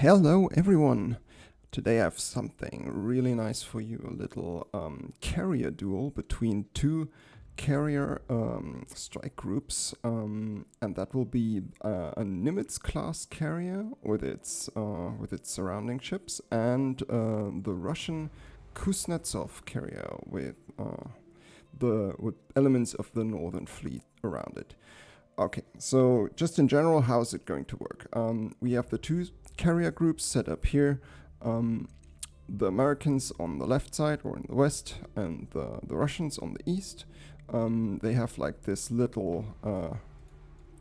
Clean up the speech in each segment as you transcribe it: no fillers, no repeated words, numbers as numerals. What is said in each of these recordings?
Hello everyone! Today I have something really nice for you, a little carrier duel between two carrier strike groups, and that will be a Nimitz-class carrier with its surrounding ships, and the Russian Kuznetsov carrier with elements of the Northern Fleet around it. Okay, so just in general, how is it going to work? We have the two carrier groups set up here. The Americans on the left side or in the west, and the Russians on the east. They have like this little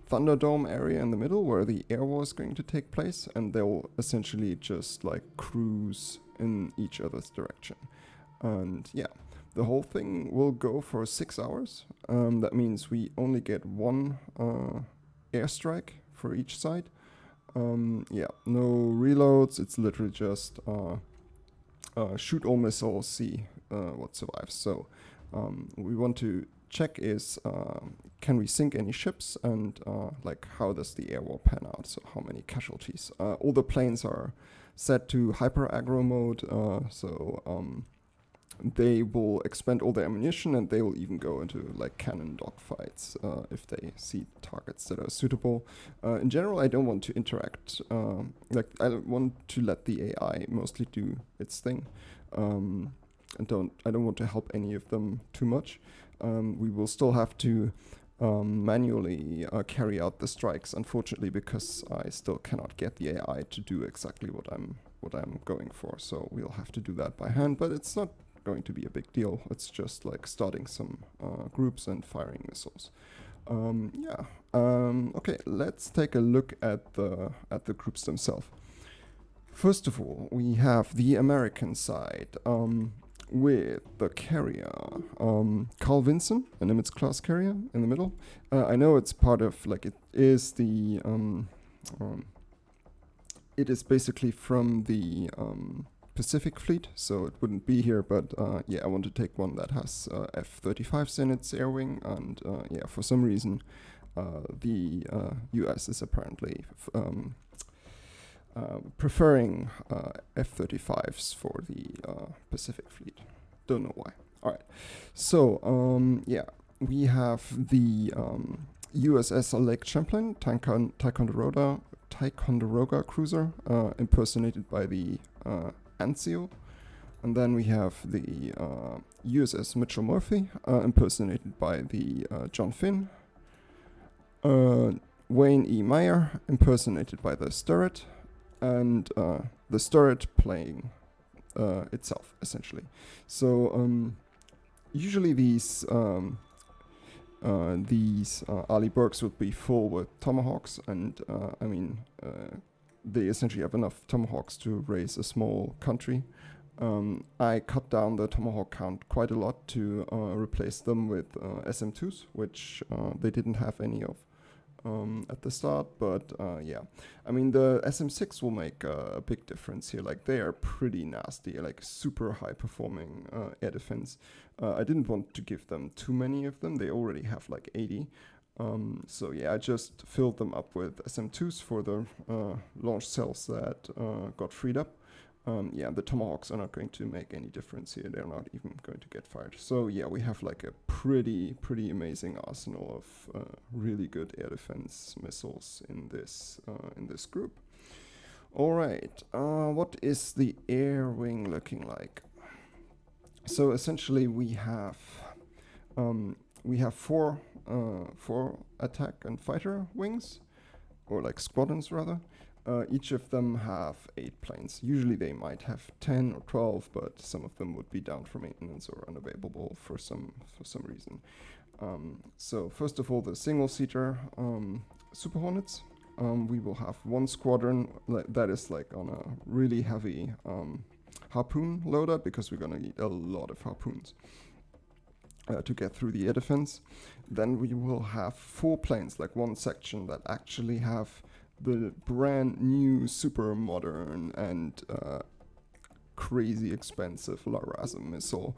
Thunderdome area in the middle where the air war is going to take place, and they'll essentially just like cruise in each other's direction. And yeah, the whole thing will go for 6 hours. That means we only get one airstrike for each side. Yeah, no reloads. It's literally just shoot all missiles, see what survives. So we want to check is can we sink any ships, and like how does the air war pan out? So how many casualties? All the planes are set to hyper aggro mode. They will expend all their ammunition, and they will even go into like cannon dogfights if they see targets that are suitable. In general, I don't want to interact. I want to let the AI mostly do its thing, and I don't want to help any of them too much. We will still have to manually carry out the strikes, unfortunately, because I still cannot get the AI to do exactly what I'm going for. So we'll have to do that by hand, but it's not going to be a big deal. It's just like starting some groups and firing missiles. Okay, let's take a look at the groups themselves. First of all, we have the American side with the carrier Carl Vinson, a Nimitz-class carrier in the middle. I know it's part of it is the it is basically from the Pacific Fleet, so it wouldn't be here, but yeah, I want to take one that has F-35s in its air wing, and yeah, for some reason the US is apparently preferring F-35s for the Pacific Fleet. Don't know why. Alright, so yeah, we have the USS Lake Champlain, Ticonderoga cruiser, impersonated by the Anzio. And then we have the USS Mitchell Murphy, impersonated by the John Finn. Wayne E. Meyer, impersonated by the Sturret. And the Sturret playing itself, essentially. So usually these Ali Burkes would be full with Tomahawks, and I mean, they essentially have enough Tomahawks to raise a small country. I cut down the Tomahawk count quite a lot to replace them with SM2s, which they didn't have any of at the start, but yeah. I mean, the SM6 will make a big difference here. Like, they are pretty nasty, like super high performing air defense. I didn't want to give them too many of them. They already have like 80. So yeah, I just filled them up with SM2s for the launch cells that got freed up. Yeah, the Tomahawks are not going to make any difference here. They're not even going to get fired. So yeah, we have like a pretty amazing arsenal of really good air defense missiles in this group. All right, what is the air wing looking like? So essentially, we have four attack and fighter wings, or like squadrons rather. Each of them have 8 planes. Usually they might have 10 or 12, but some of them would be down for maintenance or unavailable for some reason. So first of all, the single-seater Super Hornets. We will have one squadron that is like on a really heavy Harpoon loader, because we're gonna need a lot of Harpoons to get through the air defense. Then we will have 4 planes, like one section that actually have the brand new, super modern and crazy expensive LRSM missile.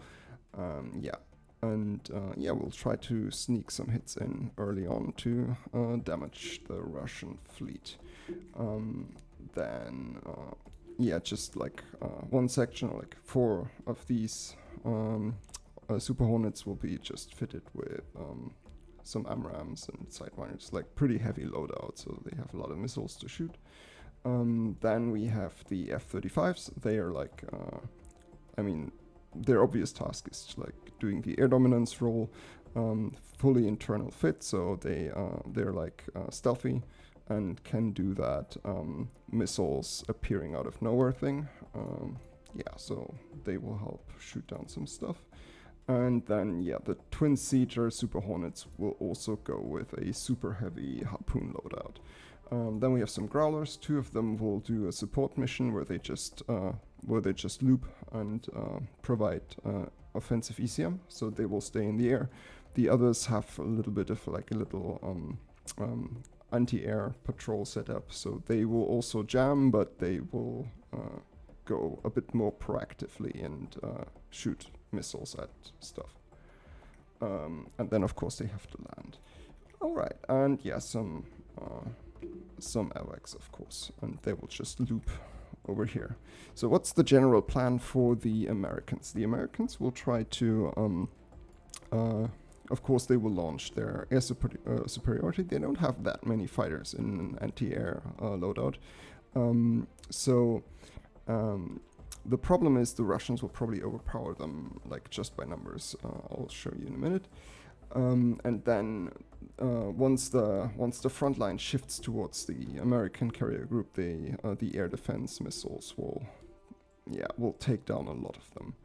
Yeah, and yeah, we'll try to sneak some hits in early on to damage the Russian fleet. then yeah, just like one section, or like 4 of these Super Hornets will be just fitted with some AMRAAMs and sidewinders, like pretty heavy loadout, so they have a lot of missiles to shoot. Then we have the F-35s. They are like, I mean, their obvious task is like doing the air dominance role, fully internal fit, so they're like stealthy and can do that missiles appearing out of nowhere thing. Yeah, so they will help shoot down some stuff. And then, yeah, the twin-seater Super Hornets will also go with a super heavy Harpoon loadout. Then we have some Growlers. 2 of them will do a support mission where they just loop and provide offensive ECM, so they will stay in the air. The others have a little bit of like a little anti-air patrol setup, so they will also jam, but they will go a bit more proactively and shoot missiles at stuff. And then of course they have to land. Alright, and yeah, some AWACS of course, and they will just loop over here. So what's the general plan for the Americans? The Americans will try to, of course they will launch their air superiority. They don't have that many fighters in an anti-air loadout. The problem is the Russians will probably overpower them, like just by numbers. I'll show you in a minute. And then once the front line shifts towards the American carrier group, the air defense missiles will take down a lot of them.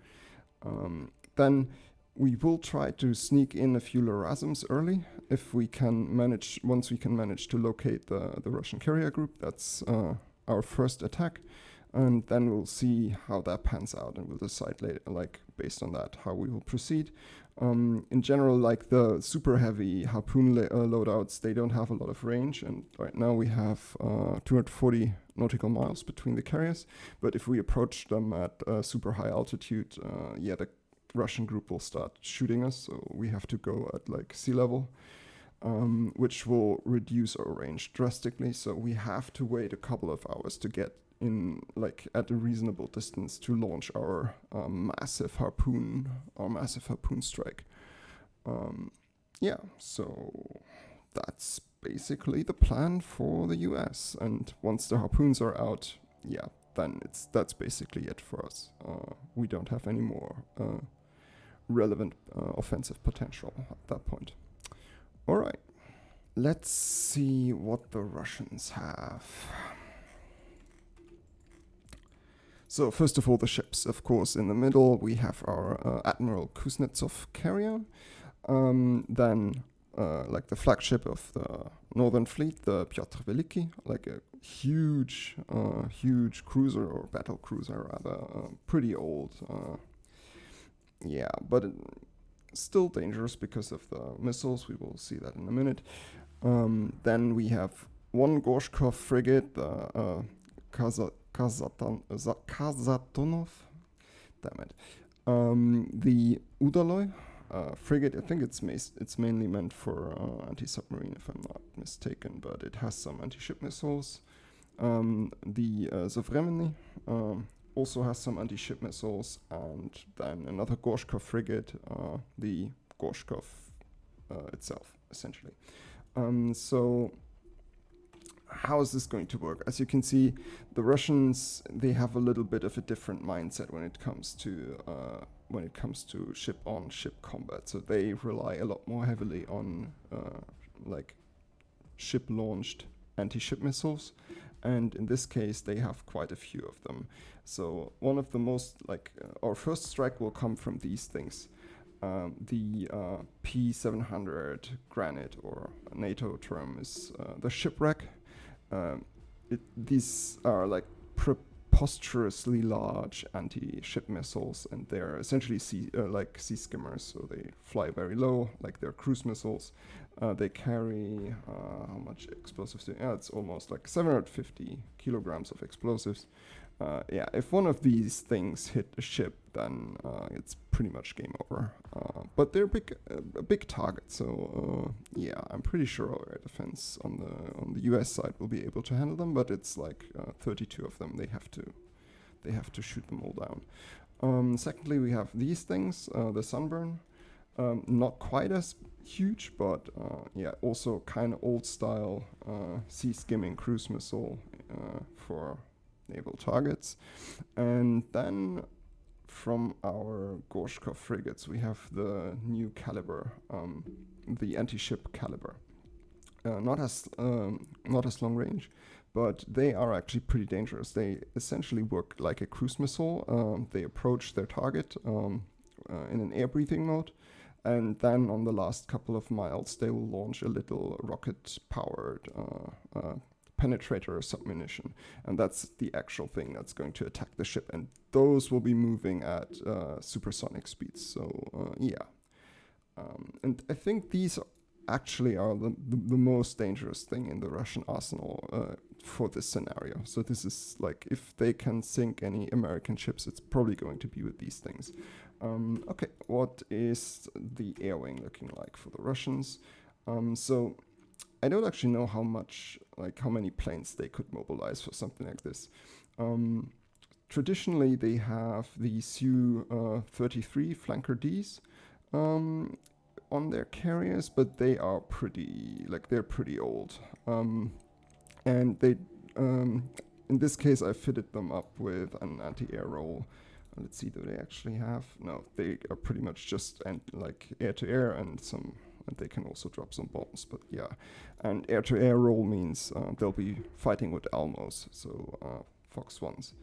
Then we will try to sneak in a few LRSMs early if we can manage. Once we can manage to locate the Russian carrier group, that's our first attack. And then we'll see how that pans out, and we'll decide later, like based on that, how we will proceed. In general, like the super heavy Harpoon loadouts, they don't have a lot of range, and right now we have 240 nautical miles between the carriers. But if we approach them at super high altitude, the Russian group will start shooting us, so we have to go at like sea level, which will reduce our range drastically. So we have to wait a couple of hours to get in like at a reasonable distance to launch our massive harpoon strike. So that's basically the plan for the US, and once the harpoons are out, then that's basically it for us. We don't have any more relevant offensive potential at that point. All right, let's see what the Russians have. So first of all, the ships. Of course, in the middle we have our Admiral Kuznetsov carrier. Then, like the flagship of the Northern Fleet, the Pyotr Veliki, like a huge cruiser, or battle cruiser rather, pretty old. But still dangerous because of the missiles. We will see that in a minute. Then we have one Gorshkov frigate, the Kazatonov, damn it. The Udaloy frigate, I think it's mainly meant for anti-submarine, if I'm not mistaken, but it has some anti-ship missiles. The Zovremeny also has some anti-ship missiles, and then another Gorshkov frigate, the Gorshkov itself, essentially. So how is this going to work? As you can see, the Russians, they have a little bit of a different mindset when it comes to ship-on-ship combat. So they rely a lot more heavily on like ship-launched anti-ship missiles, and in this case, they have quite a few of them. So one of the most our first strike will come from these things. The P700 Granit, or NATO term is the Shipwreck. These are like preposterously large anti-ship missiles, and they're essentially sea skimmers, so they fly very low, like they're cruise missiles. They carry how much explosives? It's almost like 750 kilograms of explosives. If one of these things hit a ship, then it's pretty much game over. But they're a big target, so yeah, I'm pretty sure our air defense on the US side will be able to handle them. But it's like 32 of them. They have to shoot them all down. Secondly, we have these things, the Sunburn, not quite as huge, but yeah, also kind of old style sea skimming cruise missile for naval targets. And then from our Gorshkov frigates, we have the new Kalibr, the anti-ship Kalibr. Not as long range, but they are actually pretty dangerous. They essentially work like a cruise missile. They approach their target in an air-breathing mode, and then on the last couple of miles, they will launch a little rocket-powered penetrator submunition, and that's the actual thing that's going to attack the ship, and those will be moving at supersonic speeds. So yeah, and I think these actually are the most dangerous thing in the Russian arsenal for this scenario. So this is like, if they can sink any American ships, it's probably going to be with these things. Okay, what is the air wing looking like for the Russians? So I don't actually know how many planes they could mobilize for something like this. Traditionally, they have the Su-33 Flanker Ds on their carriers, but they are they're pretty old. And they, in this case, I fitted them up with an anti-air roll. Let's see, do they actually have? No, they are pretty much just like air-to-air and they can also drop some bombs, but yeah. And air-to-air roll means they'll be fighting with Almos, so Fox 1s.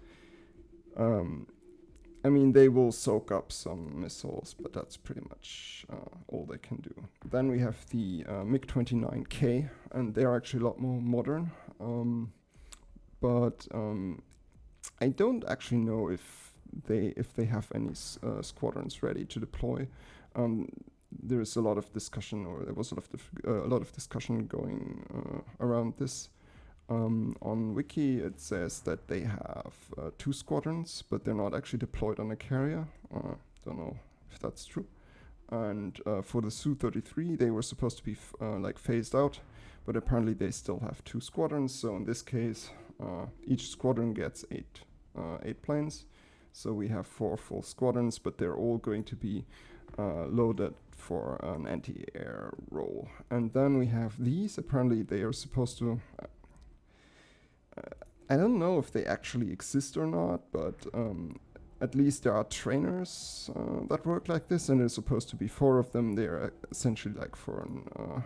I mean, they will soak up some missiles, but that's pretty much all they can do. Then we have the MiG-29K, and they're actually a lot more modern. But I don't actually know if they have any squadrons ready to deploy. There is a lot of discussion, or there was a lot of discussion going around this. On Wiki, it says that they have 2 squadrons, but they're not actually deployed on a carrier. Don't know if that's true. And for the Su-33, they were supposed to be phased out, but apparently they still have 2 squadrons. So in this case, each squadron gets 8 planes. So we have 4 full squadrons, but they're all going to be loaded for an anti-air roll. And then we have these. Apparently they are supposed to... I don't know if they actually exist or not, but at least there are trainers that work like this, and there's supposed to be 4 of them. They're essentially like for an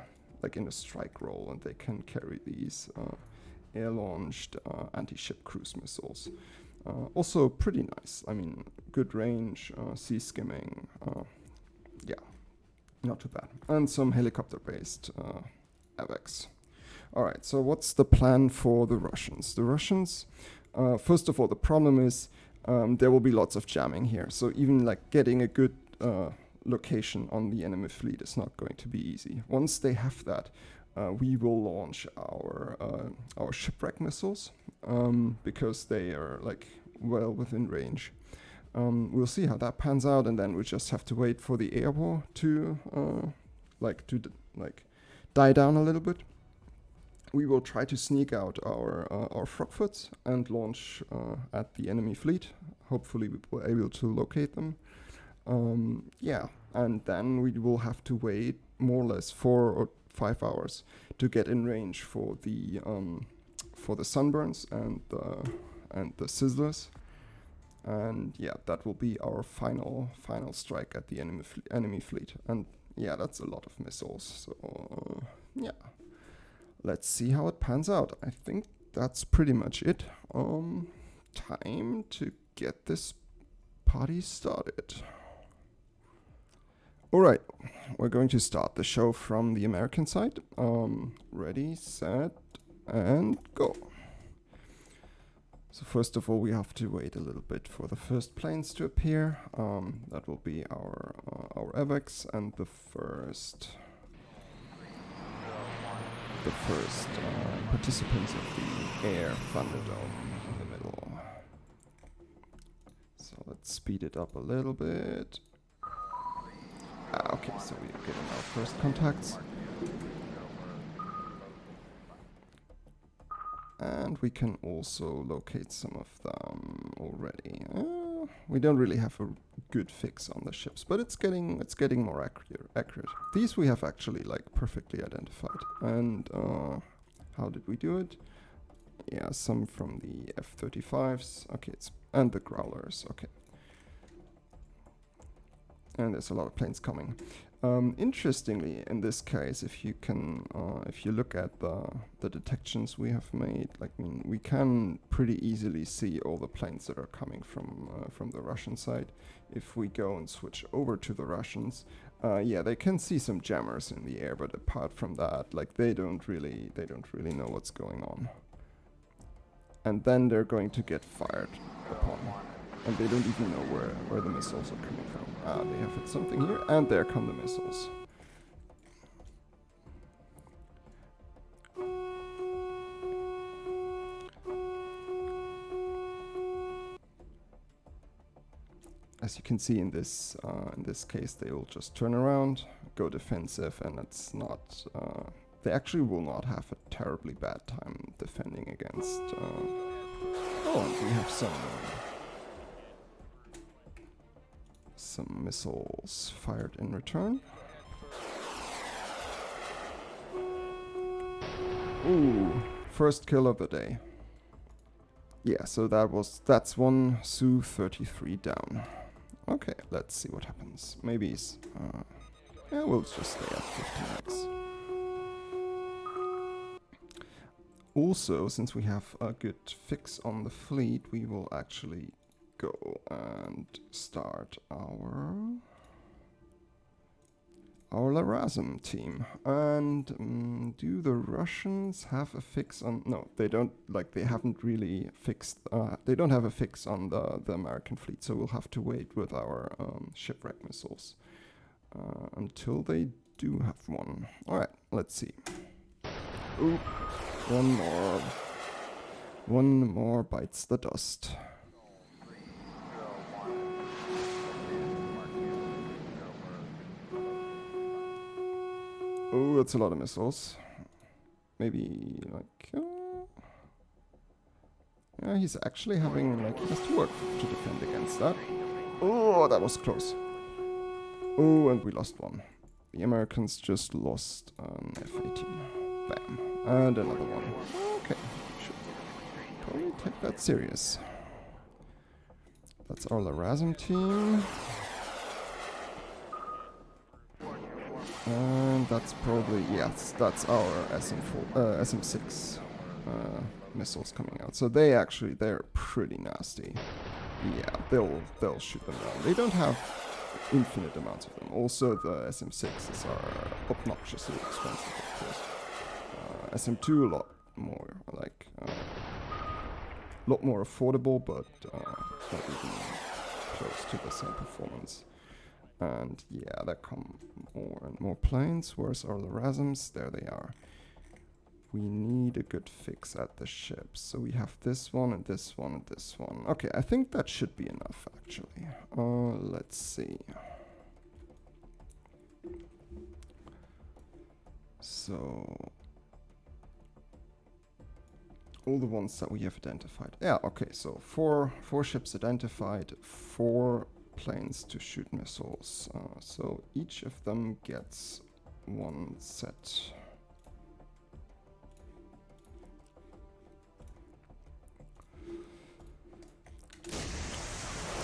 in a strike roll, and they can carry these air-launched anti-ship cruise missiles. Also pretty nice. I mean, good range, sea skimming. Yeah, not too bad. And some helicopter-based AVAX. All right, so what's the plan for the Russians? The Russians, first of all, the problem is there will be lots of jamming here. So even like getting a good location on the enemy fleet is not going to be easy. Once they have that, we will launch our Shipwreck missiles because they are like well within range. We'll see how that pans out, and then we just have to wait for the air war to die down a little bit. We will try to sneak out our Frogfoots and launch at the enemy fleet. Hopefully we will be able to locate them. Yeah, and then we will have to wait more or less 4 or 5 hours to get in range for the Sunburns and the Sizzlers. And yeah, that will be our final strike at the enemy fleet. And yeah, that's a lot of missiles. So yeah. Let's see how it pans out. I think that's pretty much it. Time to get this party started. All right, we're going to start the show from the American side. Ready, set, and go. So first of all, we have to wait a little bit for the first planes to appear. That will be our AVAX and the first participants of the Air Thunderdome in the middle. So let's speed it up a little bit. Okay, so we are getting our first contacts. And we can also locate some of them already. We don't really have a good fix on the ships, but it's getting more accurate. These we have actually like perfectly identified. And how did we do it? Yeah, some from the F-35s. Okay, and the Growlers. Okay. And there's a lot of planes coming. Interestingly, in this case, if you look at the detections we have made, like, I mean, we can pretty easily see all the planes that are coming from the Russian side. If we go and switch over to the Russians, yeah, they can see some jammers in the air, but apart from that, like, they don't really know what's going on. And then they're going to get fired upon. And they don't even know where the missiles are coming from. They have hit something here, and there come the missiles. As you can see in this case, they will just turn around, go defensive, and it's not. They actually will not have a terribly bad time defending against. Oh, and we have some missiles fired in return. Ooh, first kill of the day. Yeah, so that's one Su-33 down. Okay, let's see what happens. Maybe yeah, we'll just stay at 15x. Also, since we have a good fix on the fleet, we will actually go and start our LRSM team. And do the Russians have a fix on? No, they don't. Like, they haven't really fixed. They don't have a fix on the American fleet, so we'll have to wait with our Shipwreck missiles until they do have one. All right, let's see. Ooh, one more bites the dust. Oh, that's a lot of missiles. Maybe, like... yeah, he's actually having, like, he has to work to defend against that. Oh, that was close. Oh, and we lost one. The Americans just lost an F-18. Bam. And another one. Okay, should probably take that serious. That's our LRSM team. And that's probably, yes, that's our SM6 missiles coming out. So they're pretty nasty. Yeah, they'll shoot them down. They don't have infinite amounts of them. Also, the SM6s are obnoxiously expensive, of course. SM2 a lot more, like, a lot more affordable, but not even close to the same performance. And yeah, there come more and more planes. Where's our LRSMs? There they are. We need a good fix at the ships. So we have this one and this one and this one. Okay, I think that should be enough, actually. Let's see. So all the ones that we have identified. Yeah, okay, so four ships identified, 4 planes to shoot missiles. So each of them gets 1 set.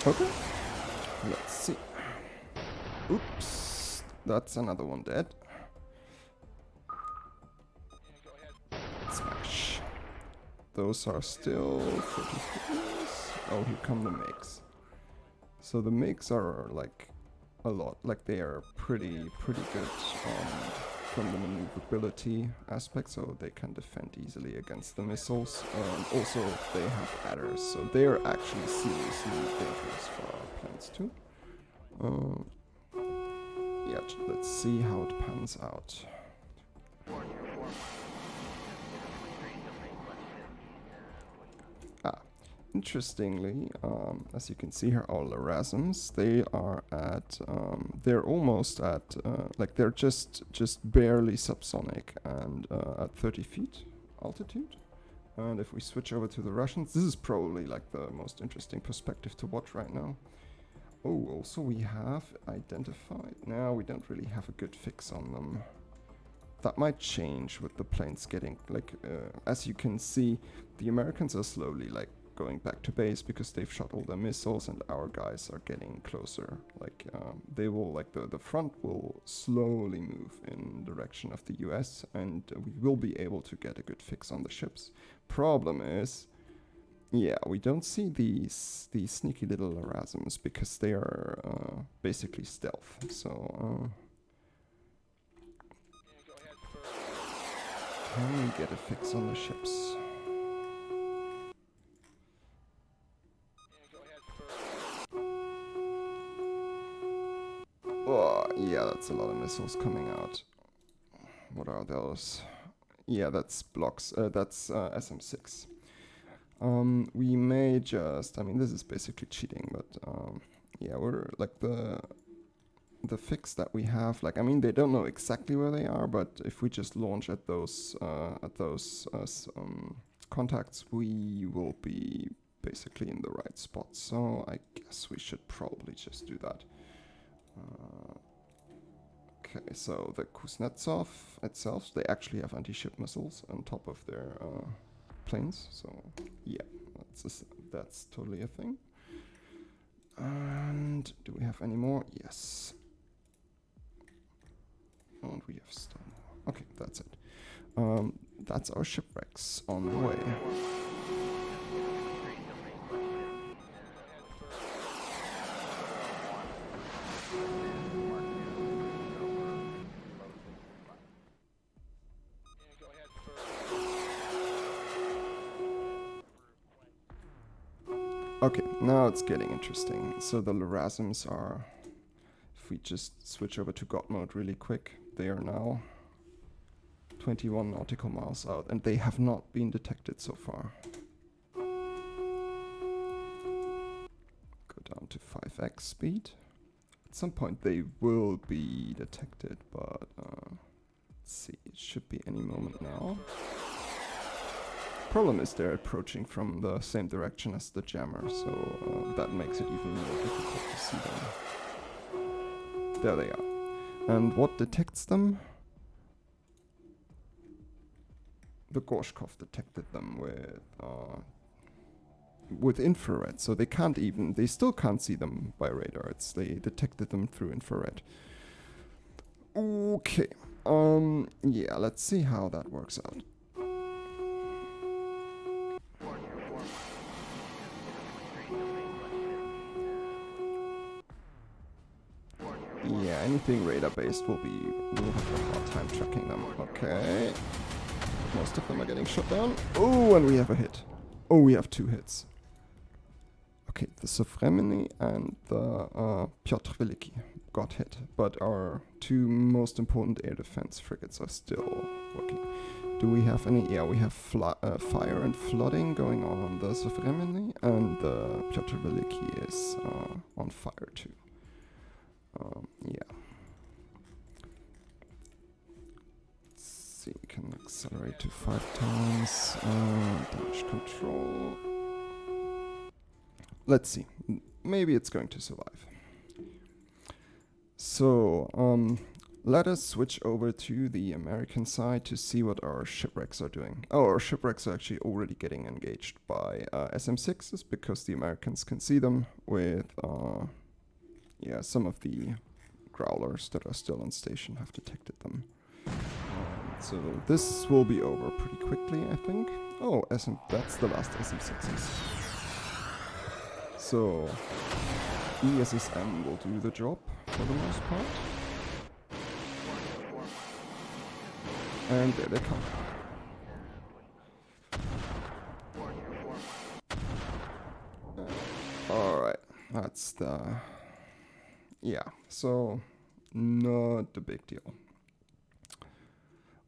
Okay, let's see. Oops, that's another one dead. Smash. Those are still 43s. Oh, here come the MiGs. So the MiGs are like a lot, like they are pretty good from the maneuverability aspect, so they can defend easily against the missiles. Also, they have adders, so they are actually seriously dangerous for our planes too. Yeah, let's see how it pans out. interestingly, as you can see here, our LRSMs, they are at, they're almost at, like they're just barely subsonic and at 30 feet altitude. And if we switch over to the Russians, this is probably like the most interesting perspective to watch right now. Oh, also we have identified, now we don't really have a good fix on them. That might change with the planes getting, like, as you can see, the Americans are slowly, like, going back to base because they've shot all their missiles and our guys are getting closer. Like, they will, like, the front will slowly move in direction of the US and we will be able to get a good fix on the ships. Problem is, yeah, we don't see these sneaky little LRSMs because they are basically stealth, so... can we get a fix on the ships? Oh, yeah, that's a lot of missiles coming out. What are those? Yeah, that's blocks. That's SM6. We may just... I mean, this is basically cheating, but yeah, we're like the fix that we have, like, I mean, they don't know exactly where they are, but if we just launch at those contacts, we will be basically in the right spot. So I guess we should probably just do that. Okay, so the Kuznetsov itself, they actually have anti-ship missiles on top of their planes. So yeah, that's totally a thing. And do we have any more? Yes. And we have stone. Okay, that's it. That's our shipwrecks on the way. Okay, now it's getting interesting. So the LRSMs are, if we just switch over to God mode really quick, they are now 21 nautical miles out, and they have not been detected so far. Go down to 5x speed. At some point they will be detected, but let's see, it should be any moment now. Problem is they're approaching from the same direction as the jammer, so that makes it even more difficult to see them. There they are. And what detects them? The Gorshkov detected them with infrared, so they can't even, they still can't see them by radar. They detected them through infrared. Okay, yeah, let's see how that works out. Yeah, anything radar-based we'll have a hard time tracking them. Okay. Most of them are getting shot down. Oh, and we have a hit. Oh, we have 2 hits. Okay, the Sovremeny and the Piotr Veliki got hit, but our 2 most important air defense frigates are still working. Do we have any? Yeah, we have fire and flooding going on the Sovremeny, and the Piotr Veliki is on fire too. Yeah. Let's see, we can accelerate to 5 times. Damage control. Let's see. Maybe it's going to survive. So, let us switch over to the American side to see what our shipwrecks are doing. Oh, our shipwrecks are actually already getting engaged by SM6s because the Americans can see them with... yeah, some of the growlers that are still on station have detected them. So this will be over pretty quickly, I think. Oh, that's the last SM6s. So ESSM will do the job for the most part. And there they come. Alright, that's the... Yeah, so not a big deal.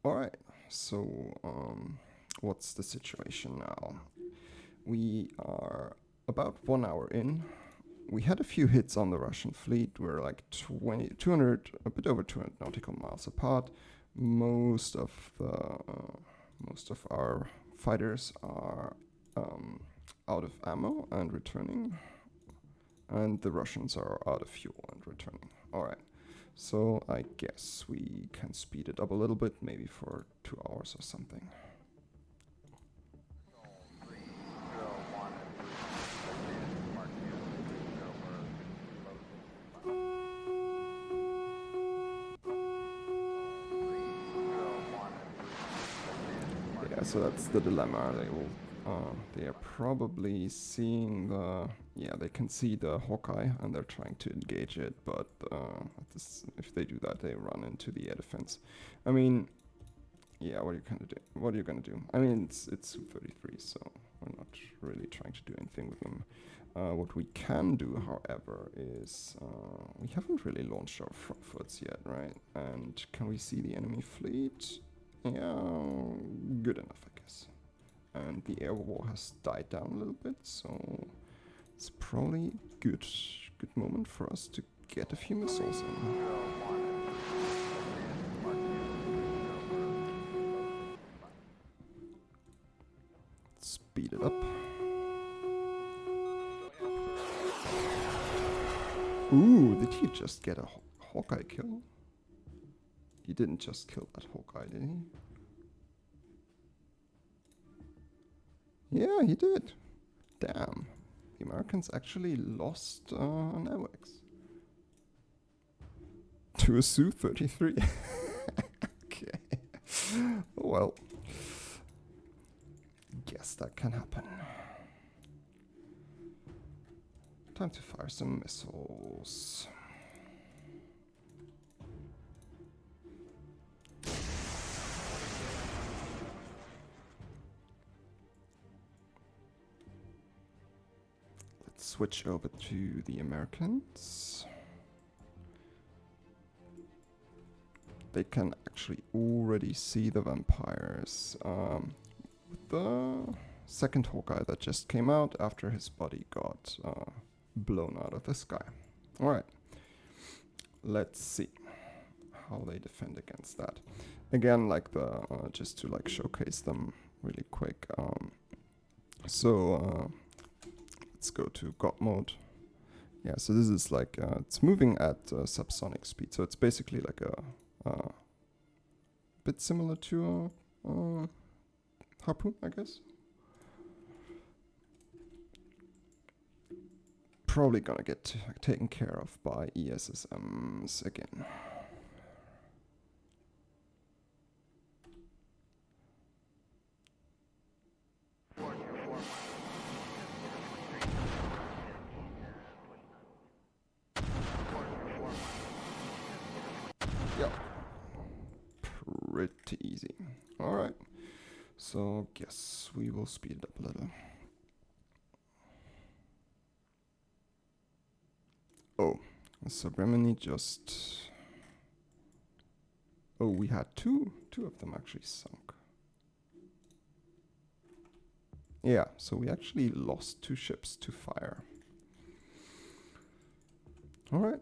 Alright, so what's the situation now? We are about 1 hour in. We had a few hits on the Russian fleet. We're like 200, a bit over 200 nautical miles apart. Most of our fighters are out of ammo and returning, and the Russians are out of fuel and returning. All right, so I guess we can speed it up a little bit, maybe for 2 hours or something. So that's the dilemma. They are probably seeing they can see the Hawkeye and they're trying to engage it, but if they do that, they run into the air defense. I mean, yeah, what are you gonna do? I mean, it's Su-33, so we're not really trying to do anything with them. What we can do, however, is we haven't really launched our Frankfurts yet, right? And can we see the enemy fleet? Yeah, good enough, I guess. And the air war has died down a little bit, so it's probably a good moment for us to get a few missiles in. Speed it up. Ooh, did he just get a Hawkeye kill? He didn't just kill that Hawkeye, did he? Yeah, he did. Damn. The Americans actually lost an AWACS. To a Su-33. Okay. Well. Guess that can happen. Time to fire some missiles. Switch over to the Americans. They can actually already see the vampires. With the second Hawkeye that just came out after his body got blown out of the sky. Alright, let's see how they defend against that. Again, like just to like showcase them really quick. Let's go to God mode. Yeah, so this is like, it's moving at subsonic speed. So it's basically like a bit similar to a Harpoon, I guess. Probably gonna get taken care of by ESSMs again. Yep. Pretty easy. Alright. So, guess we will speed it up a little. Oh, so Remini just... Oh, we had two of them actually sunk. Yeah, so we actually lost 2 ships to fire. Alright.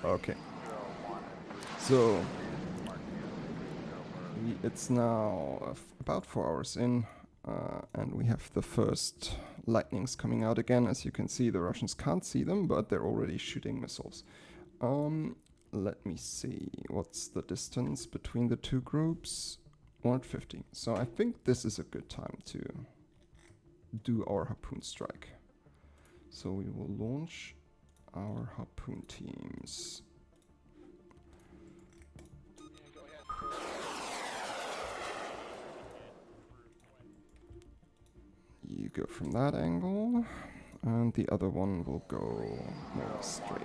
Okay. So, it's now about 4 hours in, and we have the first lightnings coming out again. As you can see, the Russians can't see them, but they're already shooting missiles. Let me see, what's the distance between the 2 groups? 150. So I think this is a good time to do our Harpoon strike. So we will launch our Harpoon teams. You go from that angle, and the other one will go more straight.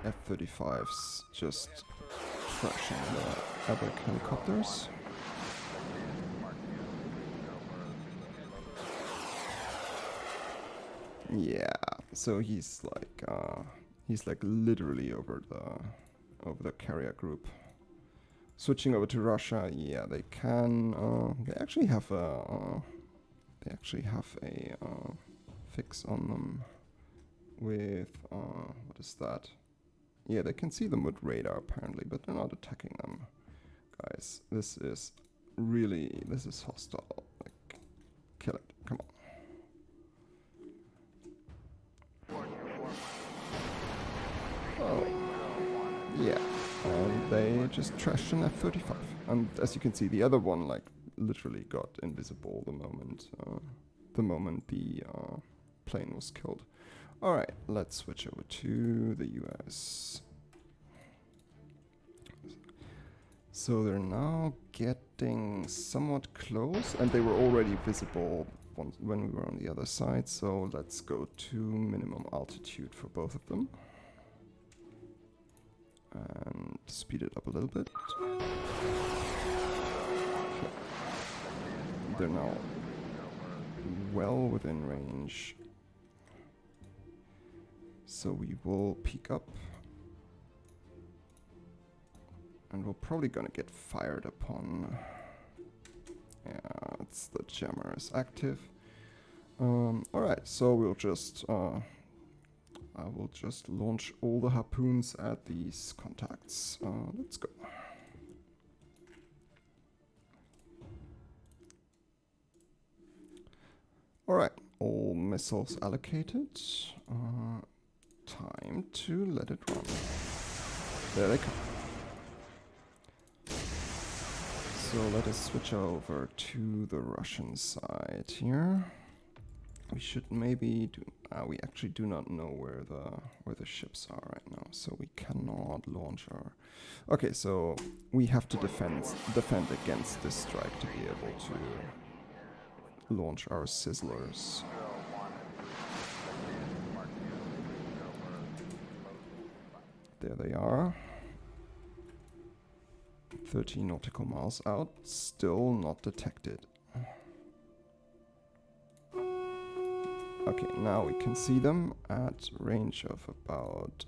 F-35s just trashing the other helicopters. Yeah, so he's like literally over the carrier group. Switching over to Russia, yeah, they can. They actually have a fix on them with what is that? Yeah, they can see them with radar apparently, but they're not attacking them. Guys, this is hostile. Like, kill it. Come on. Oh, yeah. And they just trashed an F-35. And as you can see, the other one like literally got invisible the moment the plane was killed. All right, let's switch over to the US. So they're now getting somewhat close, and they were already visible when we were on the other side. So let's go to minimum altitude for both of them. And speed it up a little bit. Okay. They're now well within range. So we will peek up. And we're probably gonna get fired upon. Yeah, it's the jammer is active. Alright, so we'll just I will just launch all the harpoons at these contacts. Let's go. Alright, all missiles allocated. Time to let it run. There they come. So let us switch over to the Russian side here. We should maybe do. We actually do not know where the ships are right now, so we cannot launch our. Okay, so we have to defend against this strike to be able to launch our Sizzlers. There they are. 30 nautical miles out, still not detected. Okay, now we can see them at range of about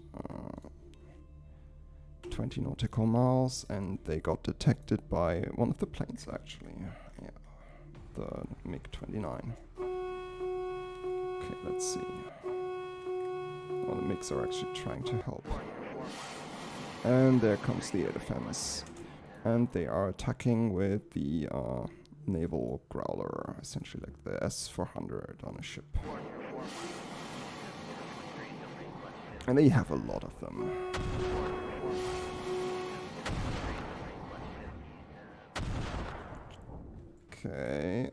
20 nautical miles, and they got detected by one of the planes actually. Yeah, the MiG-29. Okay, let's see. Well, the MiGs are actually trying to help. And there comes the air defense. And they are attacking with the naval growler, essentially like the S-400 on a ship. And they have a lot of them. Okay.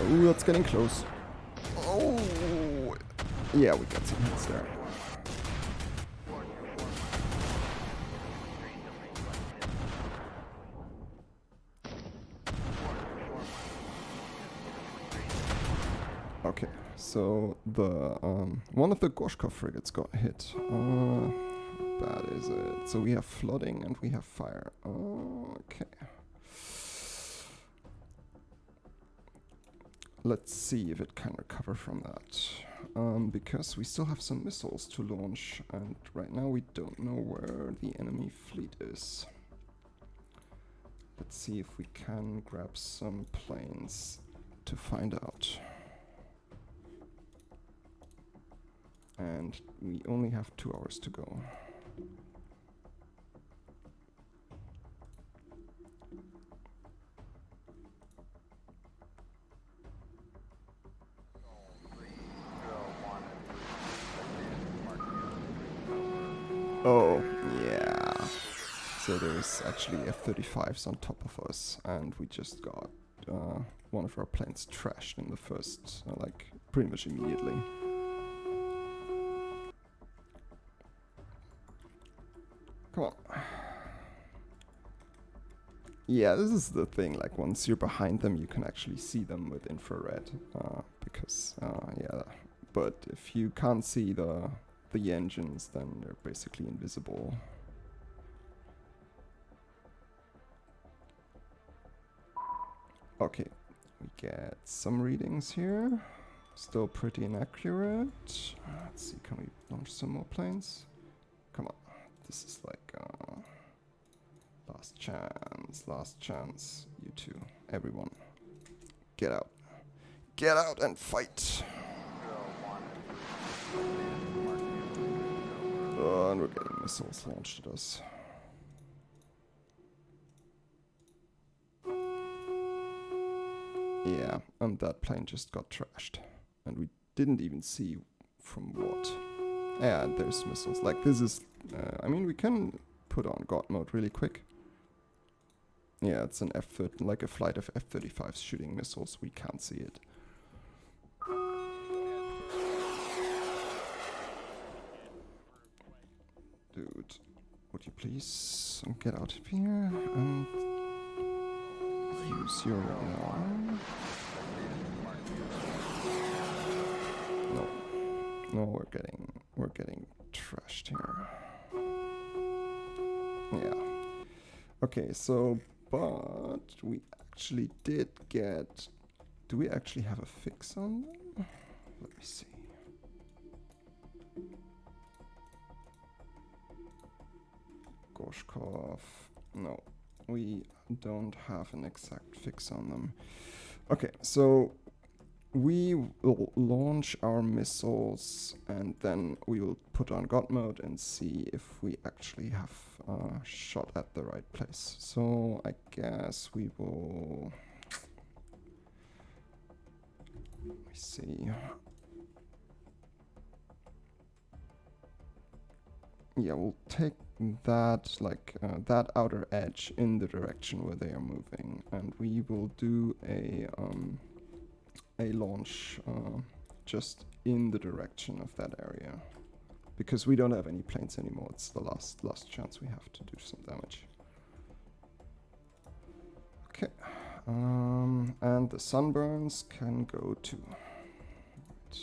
Oh, that's getting close. Oh, yeah, we got some hits there. Okay, so the one of the Gorshkov frigates got hit. How bad is it? So we have flooding and we have fire. Okay. Let's see if it can recover from that. Because we still have some missiles to launch, and right now we don't know where the enemy fleet is. Let's see if we can grab some planes to find out. And we only have 2 hours to go. Oh, yeah. So there's actually F-35s on top of us, and we just got one of our planes trashed in the first, like, pretty much immediately. Come on. Yeah, this is the thing, like, once you're behind them, you can actually see them with infrared, because, yeah, but if you can't see the engines, then they're basically invisible. Okay, we get some readings here. Still pretty inaccurate. Let's see, can we launch some more planes? Come on, this is like last chance. You two, everyone, get out. Get out and fight. And we're getting missiles launched at us. Yeah, and that plane just got trashed. And we didn't even see from what. Yeah, and there's missiles. Like, this is... I mean, we can put on God mode really quick. Yeah, it's an F-30, like a flight of F-35s shooting missiles. We can't see it. Dude, would you please get out of here and use your arm? No, we're getting trashed here. Yeah. Okay, so but we actually did get. Do we actually have a fix on them? Let me see. Gorshkov. No, we don't have an exact fix on them. Okay, so we will launch our missiles and then we will put on God mode and see if we actually have shot at the right place. So I guess we will... Let me see. Yeah, we'll take that, like, that outer edge in the direction where they are moving, and we will do a launch just in the direction of that area, because we don't have any planes anymore. It's the last chance we have to do some damage. Okay, and the sunburns can go too. Right.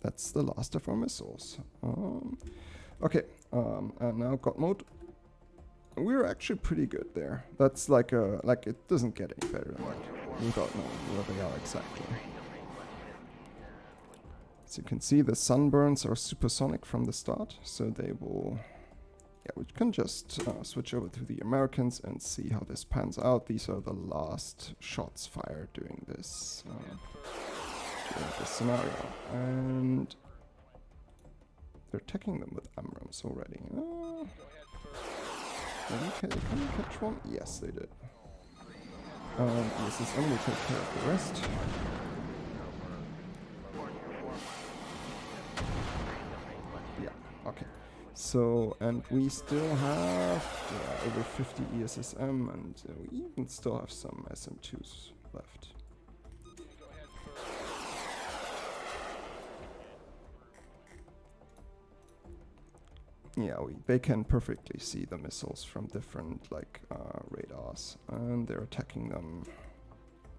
That's the last of our missiles. Okay, and now God mode. We're actually pretty good there. That's like it doesn't get any better than that without knowing where they are exactly. As you can see, the sunburns are supersonic from the start, so they will... Yeah, we can just switch over to the Americans and see how this pans out. These are the last shots fired during this scenario. And they're attacking them with AMRAAMs already. Can you catch one? Yes, they did. USS will take care of the rest. Yeah, okay. So, and we still have over 50 ESSM, and we even still have some SM2s left. Yeah, they can perfectly see the missiles from different radars, and they're attacking them.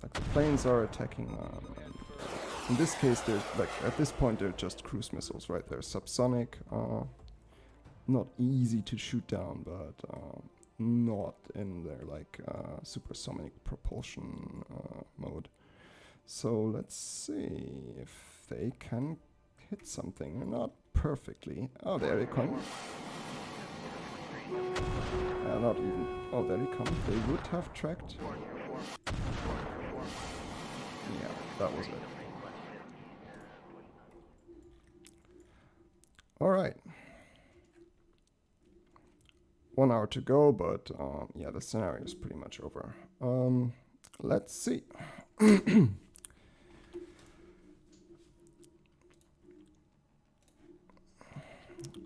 Like the planes are attacking them, and in this case, they're at this point they're just cruise missiles, right? They're subsonic, not easy to shoot down, but not in their supersonic propulsion mode. So let's see if they can hit something. Not perfectly. Oh, there they come. Not even. Oh, there they come. They would have tracked. Yeah, that was it. Alright. 1 hour to go, but yeah, the scenario is pretty much over. Let's see.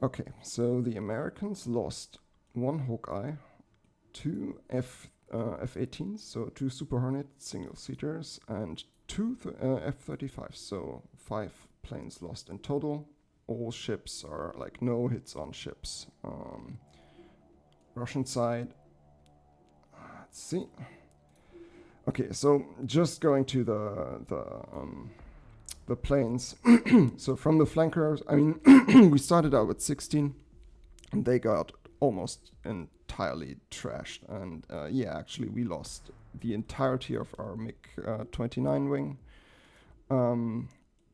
Okay, so the Americans lost 1 Hawkeye, 2 F-18s, so 2 Super Hornet single-seaters, and 2 F-35s, so 5 planes lost in total. All ships are no hits on ships. Russian side, let's see. Okay, so just going to the planes. So from the flankers, I mean, we started out with 16, and they got almost entire entirely trashed. And yeah, actually we lost the entirety of our MiG-29 wing.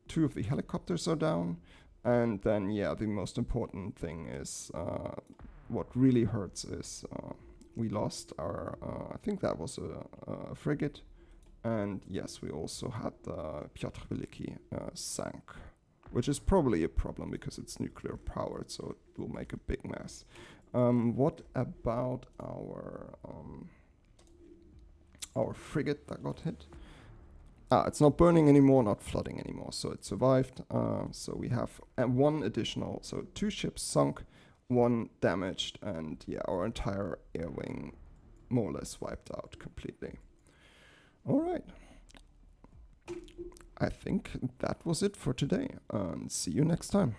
2 of the helicopters are down. And then, yeah, the most important thing is, what really hurts is we lost our, I think that was a frigate. And yes, we also had the Piotr Veliki sank, which is probably a problem because it's nuclear powered, so it will make a big mess. What about our frigate that got hit? It's not burning anymore, not flooding anymore, so it survived. So we have 1 additional, so 2 ships sunk, 1 damaged, and yeah, our entire air wing more or less wiped out completely. All right. I think that was it for today, and see you next time.